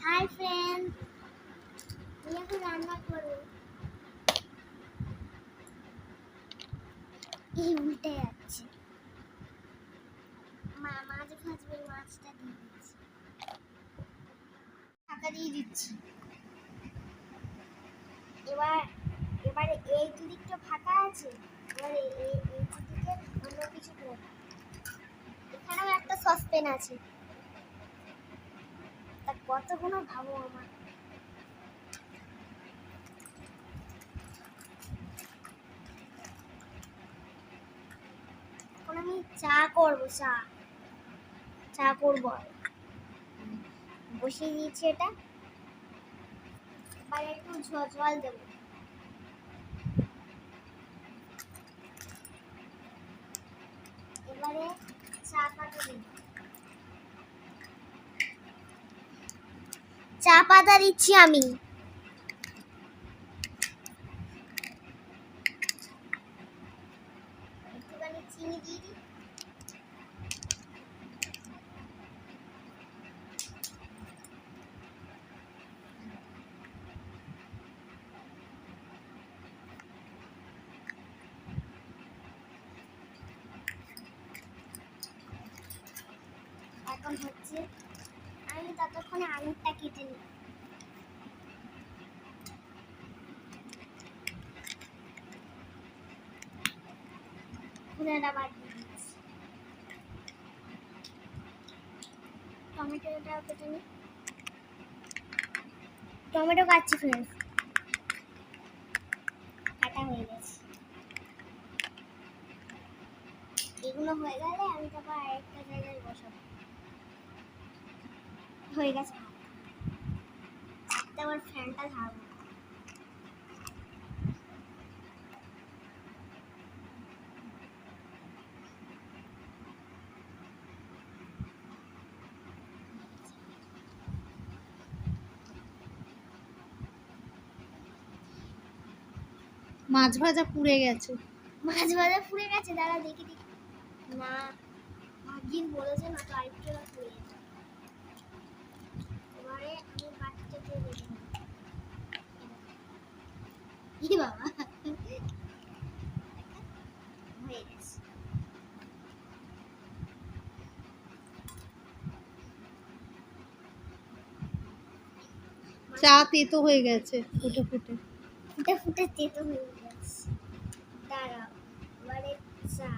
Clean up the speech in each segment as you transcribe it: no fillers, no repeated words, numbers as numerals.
Hi friend, আমি এখন রান্না করবো। এই উল্টে যাচ্ছে। মাছ ভাজবে, মাছটা দিয়ে দিচ্ছি, ঢাকা দিয়ে দিচ্ছি। এবারে এই দুদিকটা ফাঁকা আছে, এবারে এই দুদিকে অন্য কিছু করবো। এখানেও একটা সসপ্যান আছে, তা কতগুলো ভাবো আমার। এখন আমি চা করবো, চা করবো। বসিয়ে দিয়েছি এটা, এবার একটু জল দেবো। এবারে চা পাতা দেবো, চা পাতা দিচ্ছি আমি। একটুখানি চিনি দিয়ে দিই। এখন হচ্ছে, আমি ততক্ষণে আলুটা কেটে নিই। বাদ দিয়ে দিচ্ছি, টমেটোটাও কেটে নিই। টমেটো কাটছি ফ্রেন্ডস, কাটা হয়ে গেছে। এগুলো হয়ে গেলে আমি তারপর আরেকটা জায়গায় বসাবো। হয়ে গেছে, আবার ফ্যানটা ঝাড়বো। মাছ ভাজা পুড়ে গেছে। দাঁড়া দেখি। না, ভাগ্যিস বলেছে না তো, আরেকটু পুড়ে গেছে। এবারে আমি বাটিতে দিয়ে দেবো। বাবা, হয়ে গেছে। চা তেতো হয়ে গেছে, ফুটে তেতো হয়ে গেছে। দাঁড়াও, এবারে চা।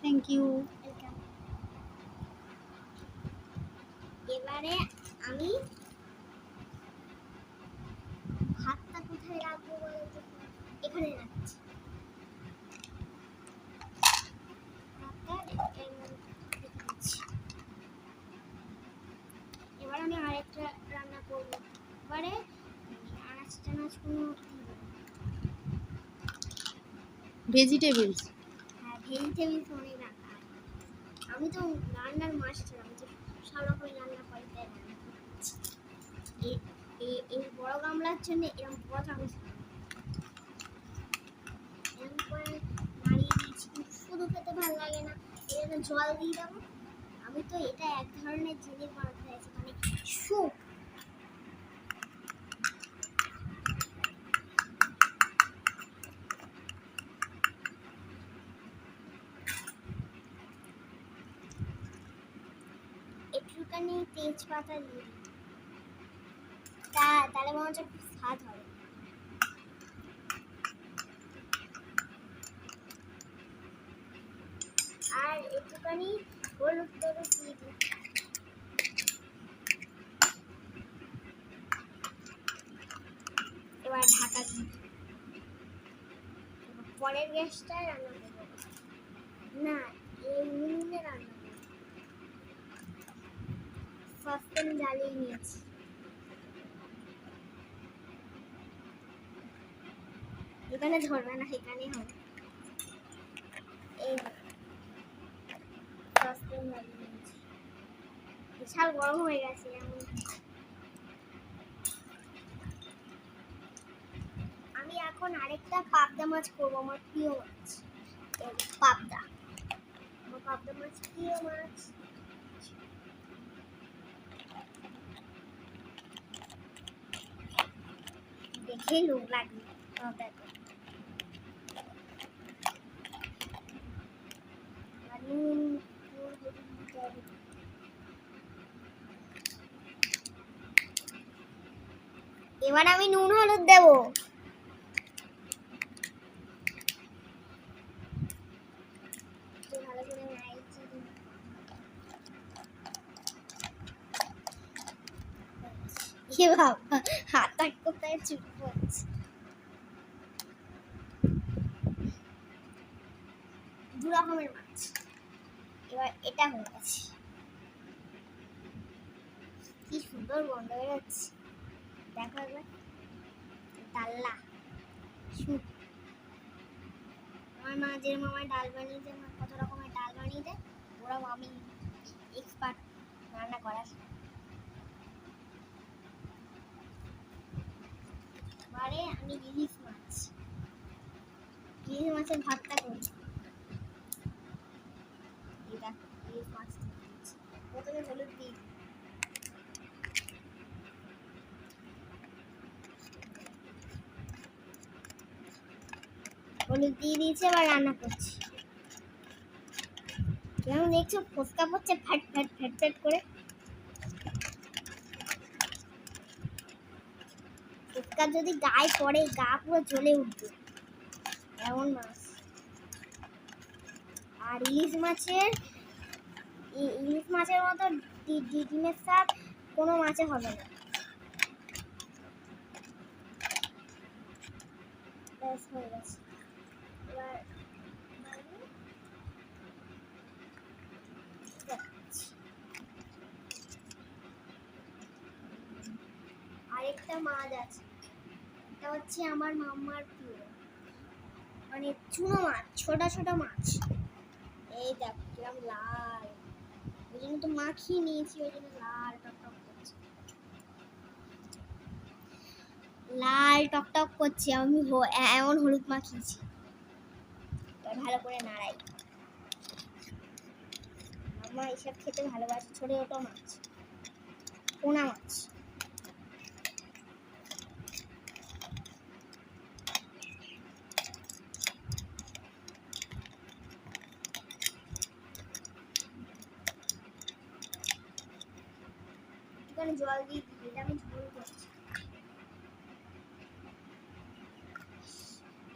Thank you. এবারে আমি হাতটা কোথায় রাখবো বলো তো? এখানে রাখছি। এবার আমি আরেকটা রান্না করবো। এবারে আনাজ কোনো ভেজিটেবলস। হ্যাঁ, ভেজিটেবলস অনেক রান্না হয়। আমি তো রান্নার মাস্টার, আমি তো সব রকম রান্না করি। তাই এই বড় গামলার জন্য এরকম বড় চামচ এরকম করে নাড়িয়ে দিয়েছি, কিন্তু শুধু খেতে ভালো লাগে না, এর জন্য জল দিয়ে দেবো। আমি তো এটা এক ধরনের জিনিস বানাতে চাইছি, মানে স্যুপ। একটুখানি তেজপাতা দিয়ে দিই, তাহলে মনে হচ্ছে খুব স্বাদ হবে। আর একটুখানি হলুদ দিয়ে দিই। এবার ঢাকা দিই। পরের গ্যাসটায় রান্না করবো না, এই উনুনে রান্না করবো। সসপ্যান জ্বালিয়ে নিয়েছি। এখানে ধরবে না, এখানে হবে। এই সসপ্যান জ্বালিয়ে নিয়েছি, বিশাল গরম হয়ে গেছে। আমি এখন এখন আরেকটা পাবদা মাছ করবো, আমার প্রিয় মাছ। এই পাবদা, আমার পাবদা মাছ প্রিয় মাছ। দেখেই লোভ লাগবে পাবদাটা। আর নুন হলুদ দিতে হবে। এবার আমি নুন হলুদ দেবো। ভালো করে নাড়িয়ে দিই। এ বাবা, হাতটা কোথায় চুপ করছে। দু রকমের মাছ। এবার এটা হয়ে গেছে। কি সুন্দর গন্ধ বেরোচ্ছে, দেখো একবার। ডাল্লা শুট। আমার মা যেরকম আমার ডাল বানিয়ে দেয়, কত রকমের ডাল বানিয়ে দেয়, ওরাও আমি এক্সপার্ট রান্না করার। এবারে আমি ইলিশ মাছের ভাতটা করছি। এটা ইলিশ মাছ প্রথমে হলুদ দিই। হলুদ দিয়ে দিয়েছি, আবার রান্না করছি। কেমন দেখছো ফোসকা পড়ছে ফ্যাট ফ্যাট ফ্যাট ফ্যাট করে। ফোসকা যদি গায়ে পড়ে, গা পুরো জ্বলে উঠবে এমন মাছ। আর ইলিশ মাছের মতো ডিমের স্বাদ কোনো মাছে হবে না। ব্যাস হয়ে গেছে। এবার আরেকটা মাছ আছে, এটা হচ্ছে আমার মাম্মার প্রিয়, মানে চুনো মাছ, ছোট ছোট মাছ। এই দেখ কিরম লাল, ওই জন্য তো মাখিয়ে নিয়েছি, ওই জন্য লাল টকটক করছে। লাল টকটক করছে, আমি এমন হলুদ মাখিয়েছি। এবার ভালো করে নাড়াই। মাম্মা এসব খেতে ভালোবাসে, ছোট ছোট মাছ, পোনা মাছ। একটুখানি জল দিয়ে দিই, এটা আমি ঝোল করছি।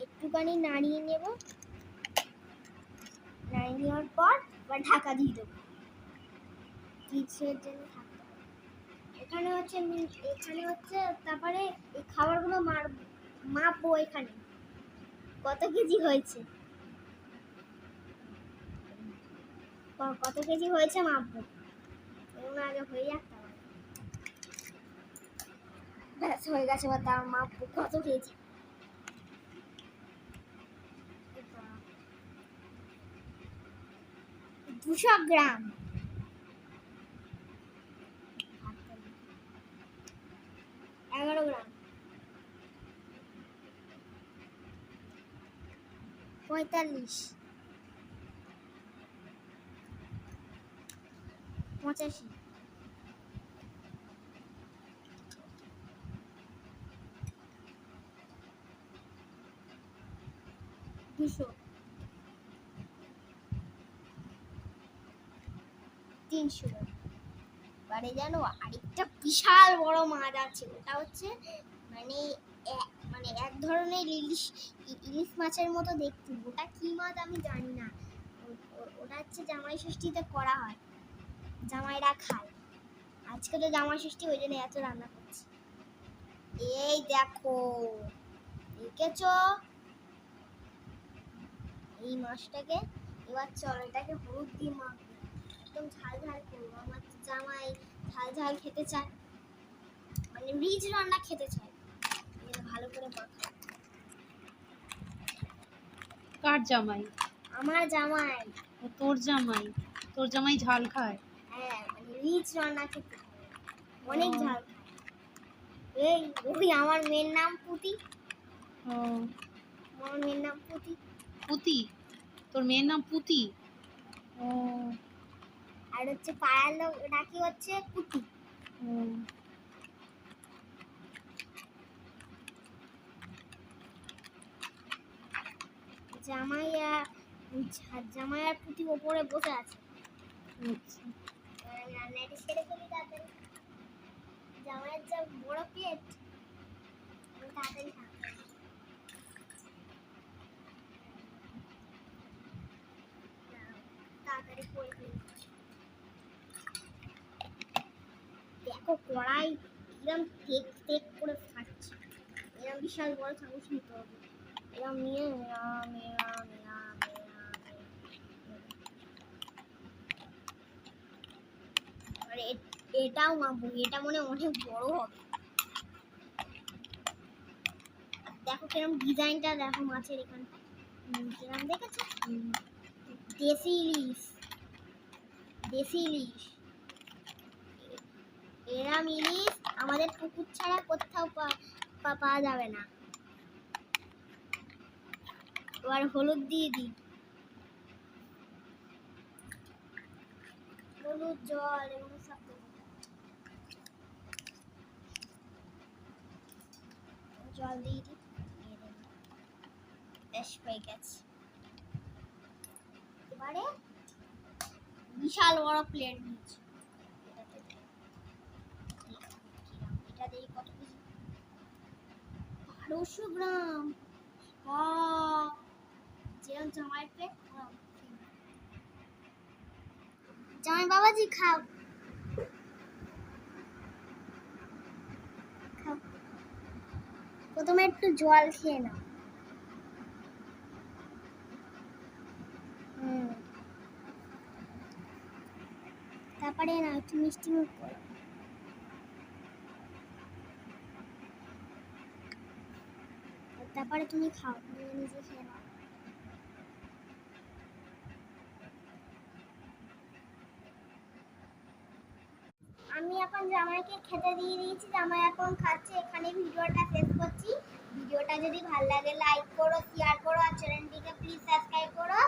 একটুখানি নাড়িয়ে নেব, নাড়িয়ে নেওয়ার পর আবার ঢাকা দিয়ে দেবো, কিছুর জন্য থাকতে হবে। এখানে হচ্ছে তারপরে এই খাবারগুলো মাপবো। এখানে কত কেজি হয়েছে, মাপবো। এগুলো আগে হয়ে যাক, ব্যাস হয়ে গেছে। এবার তার মাপবো কত কেজি। 200 গ্রাম। 11 গ্রাম। 45। 85। 200। 300। এবারে জানো আরেকটা বিশাল বড় মাছ আছে, ওটা হচ্ছে মানে এক ধরনের ইলিশ মাছের মতো দেখতে। ওটা কি মাছ আমি জানি না। ওটা হচ্ছে জামাই ষষ্ঠীতে করা হয়, জামাইরা খায়। আজকে তো জামাই ষষ্ঠী, ওই জন্য এত রান্না করছি। এই দেখো, দেখেছো এই মাছটাকে। এবার চলো এটাকে হলুদ দিয়ে মাখবো, একদম ঝাল ঝাল করবো। আমার জামাই ঝাল ঝাল খেতে চায়, মানে রিচ রান্না খেতে চায়, ভালো করে মাখাবো। কার জামাই? আমার জামাই। ও তোর জামাই? তোর জামাই ঝাল খায়? হ্যাঁ, মানে রিচ রান্না খেতে খায়, অনেক ঝাল খায়। এই ওই আমার মেয়ের নাম পুতি। ও আমার মেয়ের নাম পুতি। পুতি? তোর মেয়ের নাম পুতি? ও আর হচ্ছে পাড়ার লোক ডাকি হচ্ছে পুতি। ও জামাই আর পুতি ওপরে বসে আছে। আচ্ছা। আমি রান্নাটা সেরে ফেলি তাড়াতাড়ি। জামাইয়ের যা বড় পেট, আমি তাড়াতাড়ি থাকতে তাড়াতাড়ি করে ফেলি। দেখো কড়াই কিরম টেক টেক করে ফাটছে। এরম বিশাল বড় চামচ নিতে হবে। এরম নিয়ে আর এটাও মাপবো, এটা মনে হয় অনেক বড় হবে। দেখো কিরম ডিজাইনটা, দেখো মাছের এখানটা কিরম দেখেছো? দেশি ইলিশ, দেশি ইলিশ। এরম ইলিশ আমাদের পুকুর ছাড়া কোথাও পাওয়া যাবে না। এবার হলুদ দিয়ে দিই, হলুদ, জল এবং সব জল দিয়ে দিই। বেশ হয়ে গেছে। এবারে বিশাল বড় প্লেট নিয়েছি, এটা দিয়ে কত কেজি? 1200 গ্রাম। যেরকম জামাইয়ের প্লেট। জামাই বাবাজি খাও, খাও। প্রথমে একটু জল খেয়ে নাও। তারপরে না একটু মিষ্টি মুখ করো। তারপরে তুমি খাও, নিজে খেয়ে নাও। আমি এখন জামাইকে খেতে দিয়ে দিয়েছি, জামাই এখন খাচ্ছে। এখানে ভিডিওটা শেষ করছি। ভিডিওটা যদি ভালো লাগে লাইক করো, শেয়ার করো আর চ্যানেলটিকে প্লিজ সাবস্ক্রাইব করো।